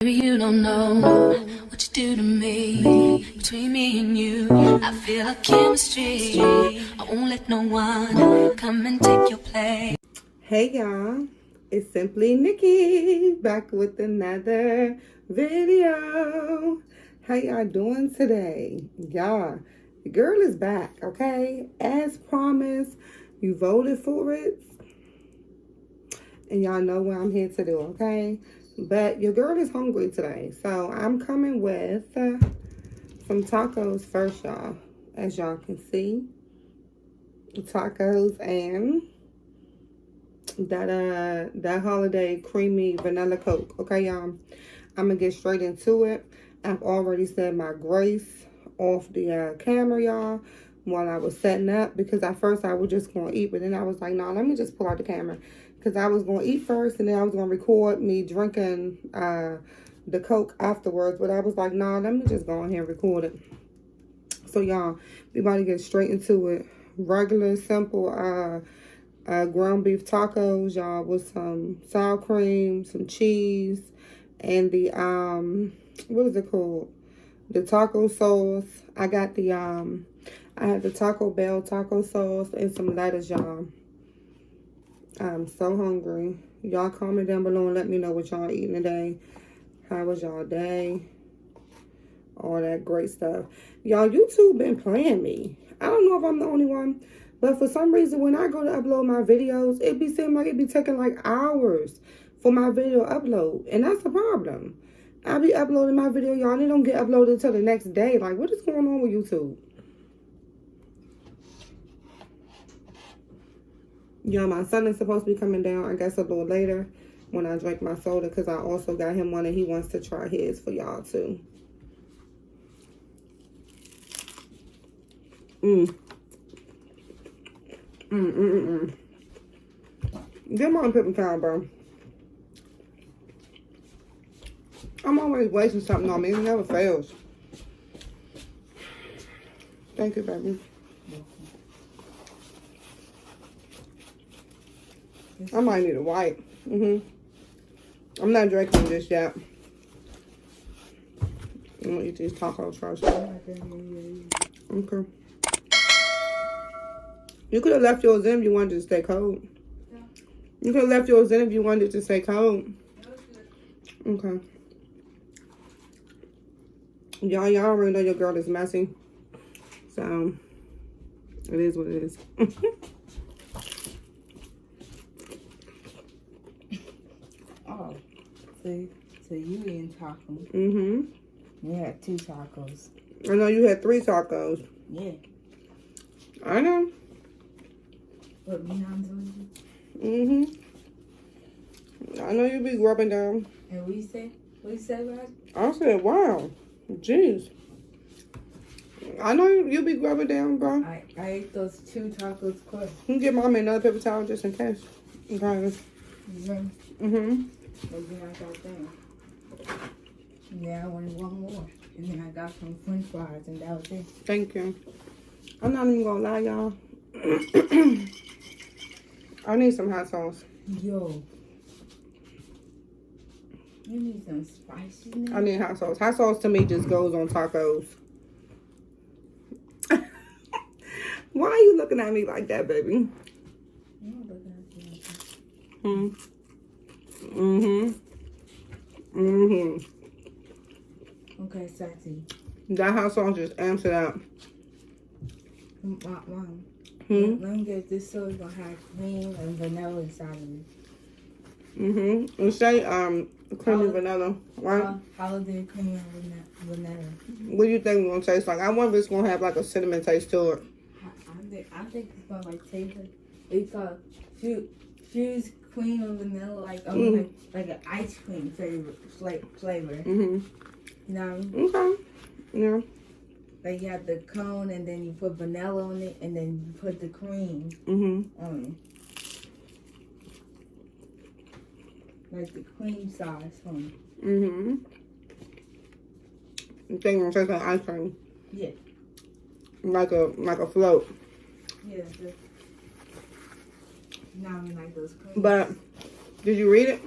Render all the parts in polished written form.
Baby, you don't know what you do to me. Between me and you, I feel a chemistry. I won't let no one come and take your place. Hey y'all, it's Simply Nikki back with another video. How y'all doing today? Y'all, the girl is back, okay? As promised, you voted for it. And y'all know what I'm here to do, okay? But your girl is hungry today. So I'm coming with some tacos first, y'all. As y'all can see. Tacos and that holiday creamy vanilla Coke. Okay, y'all. I'm gonna get straight into it. I've already said my grace off the camera, y'all, while I was setting up, because at first I was just gonna eat, but then I was like, nah, let me just pull out the camera, because I was gonna eat first and then I was gonna record me drinking the Coke afterwards. But I was like, nah, let me just go in here and record it. So y'all, we about to get straight into it. Regular, simple ground beef tacos, y'all, with some sour cream, some cheese, and the what is it called? The taco sauce. I got the I had the Taco Bell taco sauce and some lettuce, y'all. I'm so hungry. Y'all comment down below and let me know what y'all eating today. How was y'all day? All that great stuff. Y'all, YouTube been playing me. I don't know if I'm the only one, but for some reason, when I go to upload my videos, it be seeming like it be taking like hours for my video upload. And that's the problem. I be uploading my video, y'all, and it don't get uploaded until the next day. Like, what is going on with YouTube? Y'all, my son is supposed to be coming down, I guess, a little later when I drink my soda, because I also got him one and he wants to try his for y'all, too. Get my paper towel, bro. I'm always wasting something on me. It never fails. Thank you, baby. I might need a wipe. I'm not drinking this yet. I'm gonna eat these tacos first. Okay. You could have left yours in if you wanted to stay cold. You could have left yours in if you wanted to stay cold. Okay. Y'all already know your girl is messy. So, it is what it is. Oh, so you eating tacos? You had 2 tacos. I know you had 3 tacos. Yeah. I know. What, Minan's on you? I know you be grubbing down. And what you say? What you say about it? I said, wow. Jeez. I know you be grubbing down, bro. I ate those 2 tacos quick. You can get mommy another paper towel just in case. Okay. But then I got that. And then I wanted one more. And then I got some french fries and that was it. Thank you. I'm not even gonna lie, y'all. I need some hot sauce. Yo. You need some spicy now? I need hot sauce. Hot sauce to me just goes on tacos. Why are you looking at me like that, baby? I'm not looking at you like that. Okay, sexy. That hot sauce just amps it up. Mom. Let me get this so it's gonna have cream and vanilla inside of it. And say creamy vanilla, right? Holiday cream and vanilla. What do you think it's gonna taste like? I wonder if it's gonna have like a cinnamon taste to it. I think it's gonna like taste like it's fused cream and vanilla, like like an ice cream flavor. You know? Okay. Yeah. Like you have the cone and then you put vanilla on it and then you put the cream on it. Like the cream sauce on it. You think it's gonna taste like ice cream? Yeah. Like a float. Yeah. Now we like those cream. But did you read it?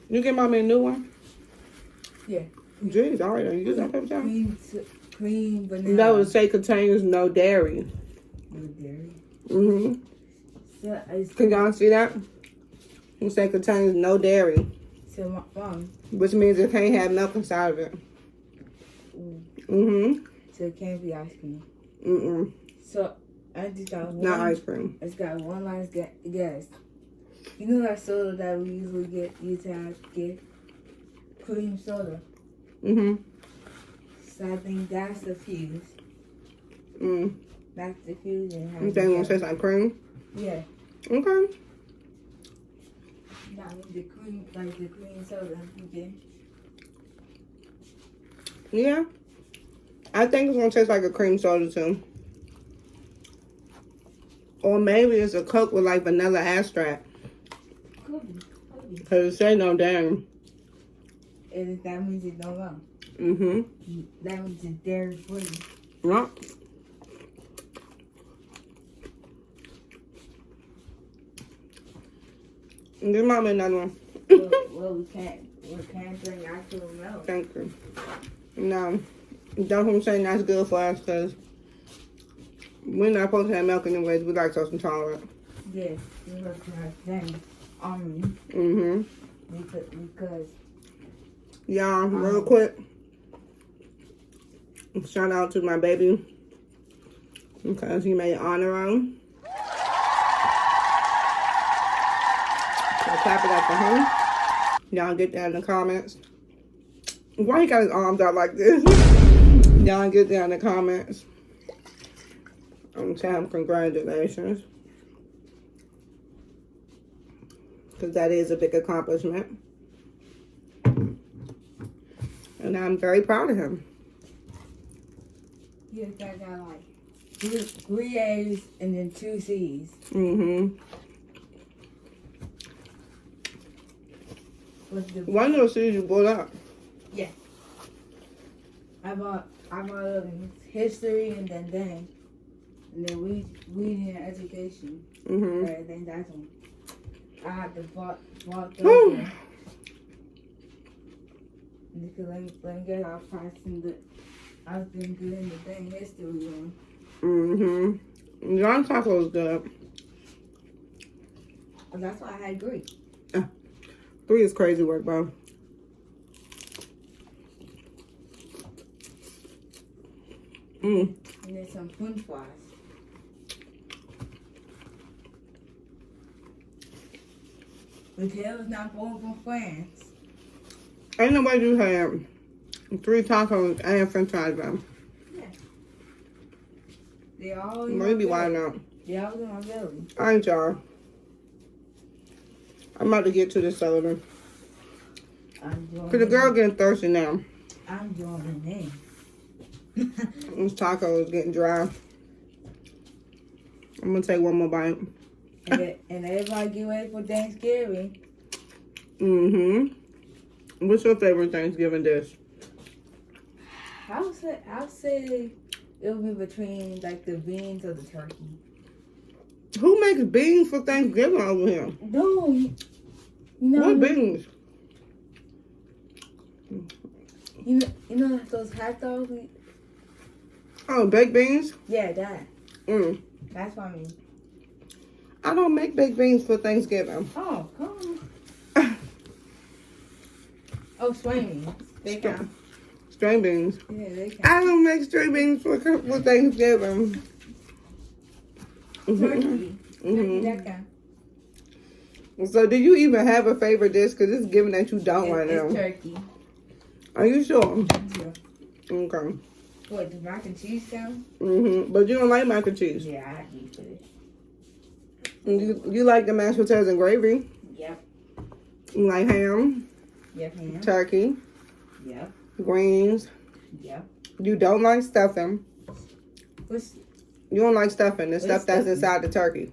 You get mommy a new one? Yeah. Jeez, all right, I use that paper towel. Cream vanilla. That would say contains no dairy. No dairy. Mm-hmm. So Can y'all see that? It say contains no dairy. So, Mom. Which means it can't have milk inside of it. Mm-hmm. So it can't be ice cream. Mm-mm. So I just got one. Not ice cream. It's got one last guess. You know that soda that we usually get cream soda. Mm-hmm. So I think that's the fuse. Mm. That's the fuse. And You think it tastes like cream? Yeah. Okay. That the cream, like the cream soda. Okay. Yeah. I think it's gonna taste like a cream soda too. Or maybe it's a Coke with like vanilla extract. Could be. Cause it say no dairy. And that means it don't go. Mm-hmm. That means it's dairy free. Yeah. Give Mama another one. Well, we can't drink actual milk. Thank you. No. Don't say that's good for us because we're not supposed to have milk anyways. We lactose intolerant. Yes, we have to have things on me. Mm-hmm. Because Y'all, real quick. Shout out to my baby. Because he made honor roll. So clap it up for him. Y'all get that in the comments. Why he got his arms out like this? Y'all get that in the comments. I'm gonna tell him congratulations. Because that is a big accomplishment. And I'm very proud of him. yes, I got like three A's and then 2 C's. Mm-hmm. With the One of those C's you brought up. yeah. I bought history and then reading and education. Mm-hmm. I think that's one. I had to bought those. Whew. one. Because let me get our price in the. I've been good in the thing history one. Mm-hmm. John Taco is good. And that's why I had Greek. 3 is crazy work, bro. Mm. And then some french fries. Because not going from France. Ain't nobody you had 3 tacos and french fries, bro. Yeah. They all Maybe why not? They all in my belly. All right, y'all. I'm about to get to the soda. Cause the girl getting thirsty now. I'm doing the name. This taco is getting dry. I'm gonna take one more bite. And everybody get ready for Thanksgiving. Mm-hmm. What's your favorite Thanksgiving dish? I'll say it'll be between like the beans or the turkey. Who makes beans for Thanksgiving over here? No, you know What beans? You know those hot dogs? Oh, baked beans? Yeah, that. Mm. That's what I mean. I don't make baked beans for Thanksgiving. Oh, come on. Oh, string beans. They count. String beans. Yeah, they count. I don't make string beans for Thanksgiving. Turkey. Turkey, that count. So, do you even have a favorite dish? Because it's given that you don't right It's now. turkey. Are you sure? Yeah. Okay. What, does mac and cheese count? Mm-hmm. But you don't like mac and cheese. Yeah, I eat it. You like the mashed potatoes and gravy. Yep. You like ham, Yep, ham. turkey, Yep. greens. Yep. You don't like stuffing. What's You don't like stuffing. The stuff that's stuffing? inside the turkey.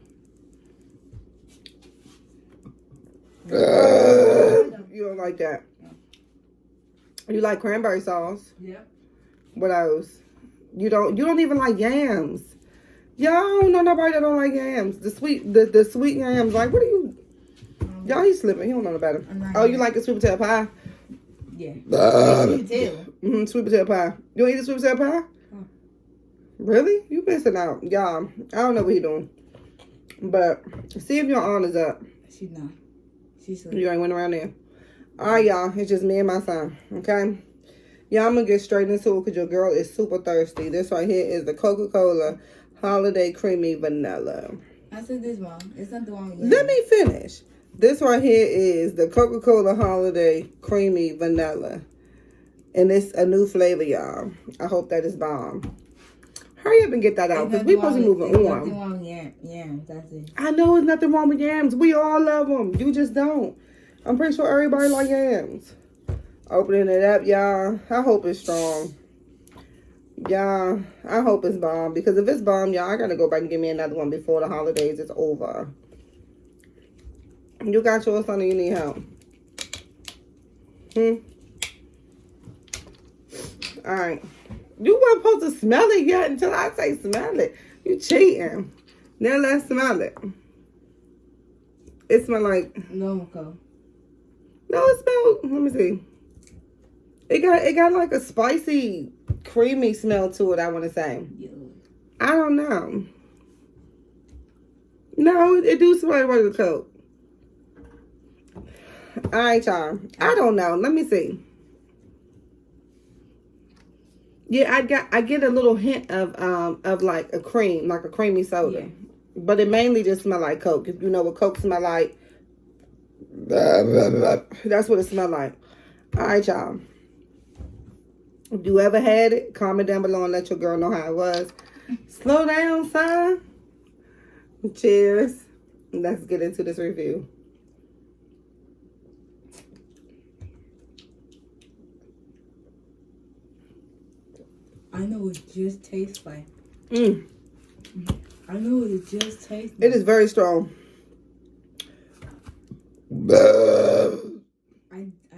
You don't like that. You like cranberry sauce. Yep. What else? You don't even like yams. Y'all don't know nobody that don't like yams. The sweet yams. Like, what are you? Y'all, he's slipping. He don't know no better. Oh, you like a sweet potato pie? Yeah. Sweet potato. Sweet potato pie. You don't eat the sweet potato pie? Huh. Really? You missing out. Y'all, I don't know what he doing. But see if your aunt is up. She's not. She's sleeping. You ain't went around there. Alright, y'all. It's just me and my son. Okay? Y'all, I'm going to get straight into it because your girl is super thirsty. This right here is the Coca-Cola Holiday Creamy Vanilla. I said this, Mom. It's not the one with Let me finish. This right here is the Coca-Cola Holiday Creamy Vanilla. And it's a new flavor, y'all. I hope that is bomb. Hurry up and get that out because we're supposed to be moving on. Nothing wrong with yams. That's it. I know there's nothing wrong with yams. We all love them. You just don't. I'm pretty sure everybody like yams. Opening it up, y'all. I hope it's strong. Y'all, I hope it's bomb. Because if it's bomb, y'all, I got to go back and get me another one before the holidays is over. You got yours, honey. You need help. Alright. You weren't supposed to smell it yet until I say smell it. You cheating. Now let's smell it. It smell like... No, Coke. No, it smell... Let me see. It got like a spicy, creamy smell to it, I want to say. I don't know. No, it do smell like regular Coke. Alright, y'all. I don't know. Let me see. Yeah, I get a little hint of like a cream, like a creamy soda. Yeah. But it mainly just smell like Coke. If you know what Coke smell like, that's what it smell like. Alright, y'all. If you ever had it, comment down below and let your girl know how it was. Slow down, son. Cheers. Let's get into this review. I know what it just tastes like. I know what it just tastes like. It is very strong. I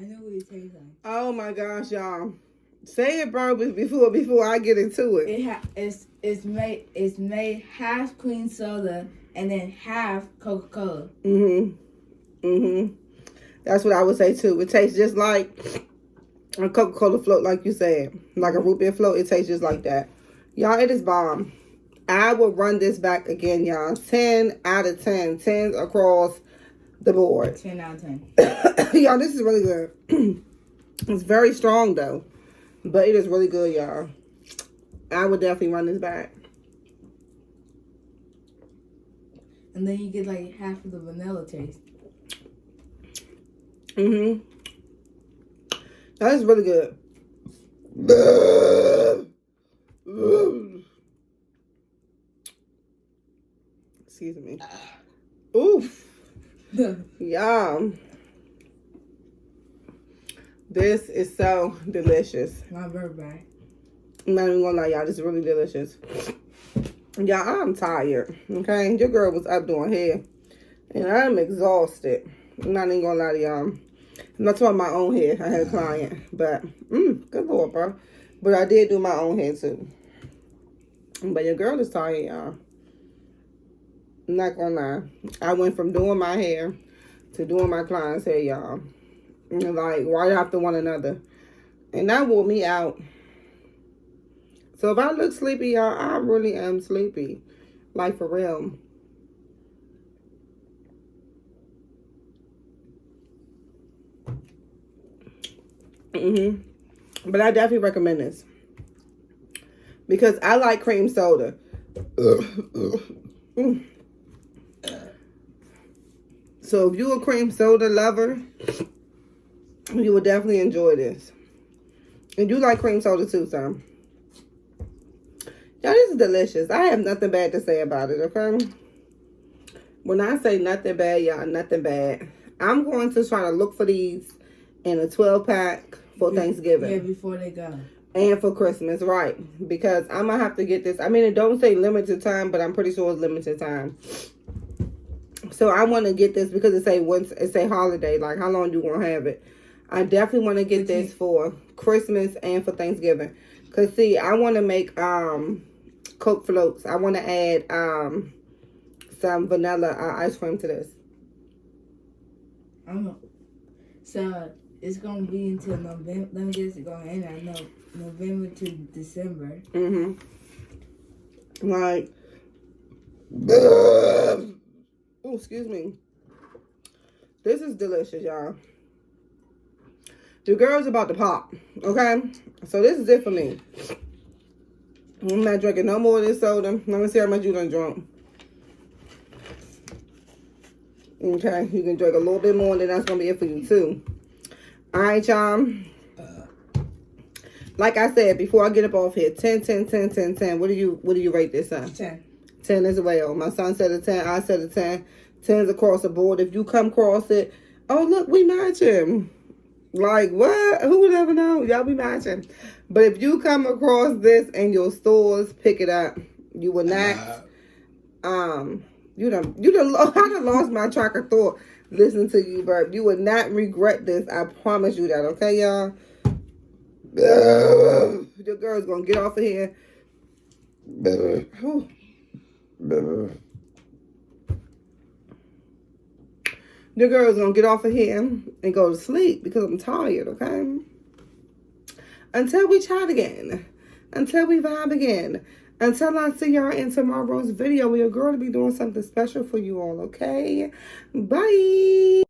know what it tastes like. Oh my gosh, y'all. Say it, bro, before I get into it. It's made half cream soda and then half Coca-Cola. That's what I would say too. It tastes just like a Coca-Cola float, like you said. Like a root beer float, it tastes just like that. Y'all, it is bomb. I will run this back again, y'all. 10 out of 10. 10s across the board. 10 out of 10. Y'all, this is really good. It's very strong, though. But it is really good, y'all. I would definitely run this back. And then you get like half of the vanilla taste. That is really good. Excuse me. Oof. Y'all. This is so delicious. My birthday. I'm not even gonna lie, y'all. This is really delicious. Y'all, I'm tired. Okay? Your girl was up doing hair. And I'm exhausted. I'm not even gonna lie to y'all. I'm not talking about my own hair. I had a client. But, good Lord, bro. But I did do my own hair, too. But your girl is tired, y'all. I'm not gonna lie. I went from doing my hair to doing my client's hair, y'all. Like, right after one another. And that wore me out. So if I look sleepy, y'all, I really am sleepy. Like, for real. But I definitely recommend this. Because I like cream soda. So if you're a cream soda lover, you will definitely enjoy this. And you like cream soda too, Sam. Y'all, this is delicious. I have nothing bad to say about it, okay? When I say nothing bad, y'all, nothing bad. I'm going to try to look for these in a 12-pack for Thanksgiving. Yeah, before they go. And for Christmas, right. Because I'm going to have to get this. I mean, it don't say limited time, but I'm pretty sure it's limited time. So I want to get this because it say holiday. Like, how long you going to have it? I definitely want to get this for Christmas and for Thanksgiving. Because, see, I want to make Coke floats. I want to add some vanilla ice cream to this. I don't know. So, it's gonna be until November. Let me guess, it's gonna end at November to December. Like, oh, excuse me. This is delicious, y'all. The girl's about to pop, okay? So this is it for me. I'm not drinking no more of this soda. Let me see how much you done drunk. Okay, you can drink a little bit more, and then that's gonna be it for you too. All right, y'all. Like I said, before I get up off here, 10, 10, 10, 10, 10. What do you rate this on? 10. 10 as well. My son said a 10. I said a 10. 10's across the board. If you come across it, oh, look, we matching. Like, what? Who would ever know? Y'all be matching. But if you come across this in your stores, pick it up. You will not. I done lost my track of thought listening to you, burp. You would not regret this. I promise you that, okay, y'all? Your girl's gonna get off of here. Your girl's gonna get off of here and go to sleep because I'm tired, okay? Until we chat again. Until we vibe again. Until I see y'all in tomorrow's video, where your girl will be doing something special for you all, okay? Bye.